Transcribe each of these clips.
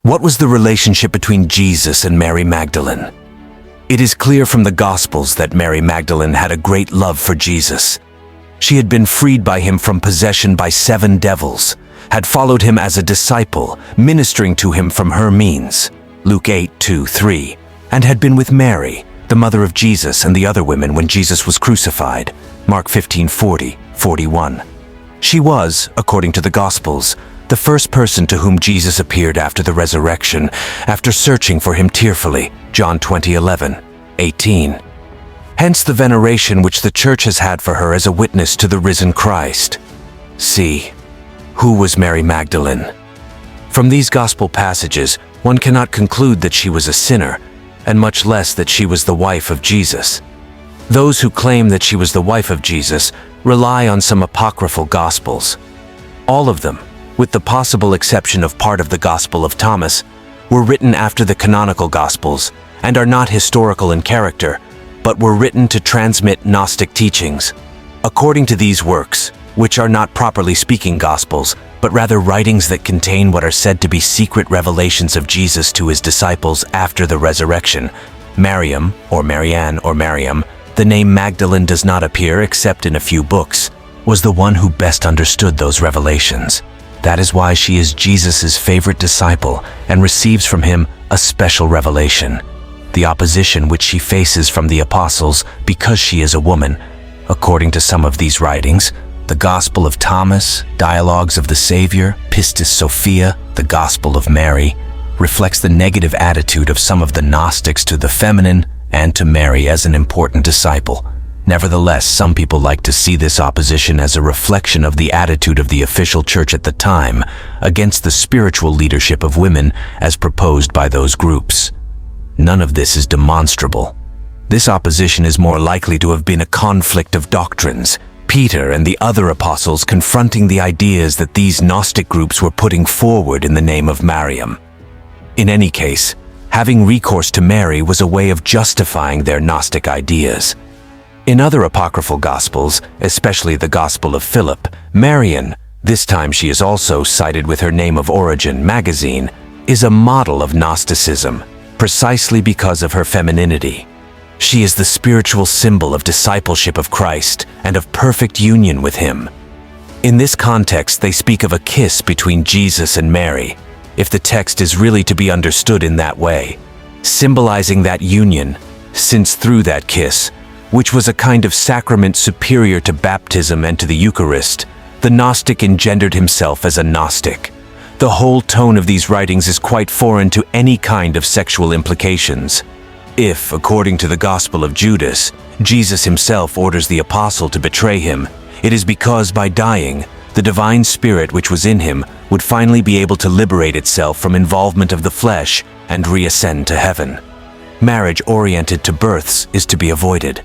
What was the relationship between Jesus and Mary Magdalene? It is clear from the Gospels that Mary Magdalene had a great love for Jesus. She had been freed by him from possession by 7 devils, had followed him as a disciple, ministering to him from her means, Luke 8:2-3, and had been with Mary, the mother of Jesus, and the other women when Jesus was crucified, Mark 15:40-41. She was, according to the Gospels, the first person to whom Jesus appeared after the resurrection, after searching for him tearfully, John 20:11-18. Hence the veneration which the Church has had for her as a witness to the risen Christ. C. Who was Mary Magdalene? From these Gospel passages, one cannot conclude that she was a sinner, and much less that she was the wife of Jesus. Those who claim that she was the wife of Jesus rely on some apocryphal Gospels. All of them, with the possible exception of part of the Gospel of Thomas, were written after the canonical Gospels and are not historical in character, but were written to transmit Gnostic teachings. According to these works, which are not properly speaking Gospels, but rather writings that contain what are said to be secret revelations of Jesus to his disciples after the resurrection, Mariam, or Marianne, or Mariam, the name Magdalene does not appear except in a few books, was the one who best understood those revelations. That is why she is Jesus' favorite disciple and receives from him a special revelation. The opposition which she faces from the apostles because she is a woman, according to some of these writings, the Gospel of Thomas, Dialogues of the Savior, Pistis Sophia, the Gospel of Mary, reflects the negative attitude of some of the Gnostics to the feminine and to Mary as an important disciple. Nevertheless, some people like to see this opposition as a reflection of the attitude of the official church at the time against the spiritual leadership of women as proposed by those groups. None of this is demonstrable. This opposition is more likely to have been a conflict of doctrines, Peter and the other apostles confronting the ideas that these Gnostic groups were putting forward in the name of Mariam. In any case, having recourse to Mary was a way of justifying their Gnostic ideas. In other apocryphal Gospels, especially the Gospel of Philip, Marian, this time she is also cited with her name of origin, Magazine, is a model of Gnosticism, precisely because of her femininity. She is the spiritual symbol of discipleship of Christ and of perfect union with him. In this context, they speak of a kiss between Jesus and Mary, if the text is really to be understood in that way, symbolizing that union, since through that kiss, which was a kind of sacrament superior to baptism and to the Eucharist, the Gnostic engendered himself as a Gnostic. The whole tone of these writings is quite foreign to any kind of sexual implications. If, according to the Gospel of Judas, Jesus himself orders the apostle to betray him, it is because by dying, the divine spirit which was in him would finally be able to liberate itself from involvement of the flesh and reascend to heaven. Marriage oriented to births is to be avoided.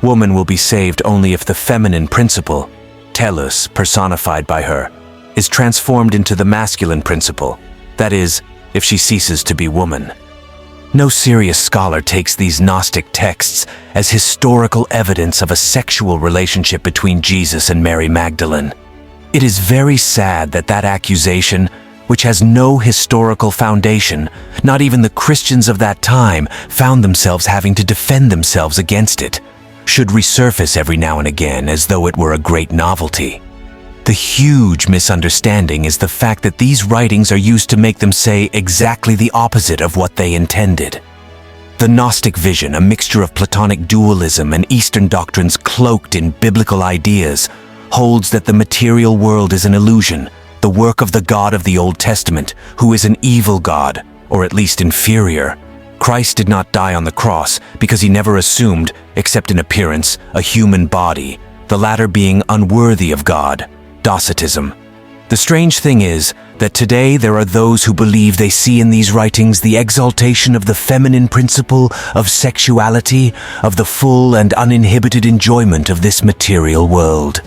Woman will be saved only if the feminine principle, telos personified by her, is transformed into the masculine principle, that is, if she ceases to be woman. No serious scholar takes these Gnostic texts as historical evidence of a sexual relationship between Jesus and Mary Magdalene. It is very sad that that accusation, which has no historical foundation, not even the Christians of that time found themselves having to defend themselves against it, should resurface every now and again as though it were a great novelty. The huge misunderstanding is the fact that these writings are used to make them say exactly the opposite of what they intended. The Gnostic vision, a mixture of Platonic dualism and Eastern doctrines cloaked in biblical ideas, holds that the material world is an illusion, the work of the God of the Old Testament, who is an evil God, or at least inferior. Christ did not die on the cross because he never assumed, except in appearance, a human body, the latter being unworthy of God, Docetism. The strange thing is that today there are those who believe they see in these writings the exaltation of the feminine principle of sexuality, of the full and uninhibited enjoyment of this material world.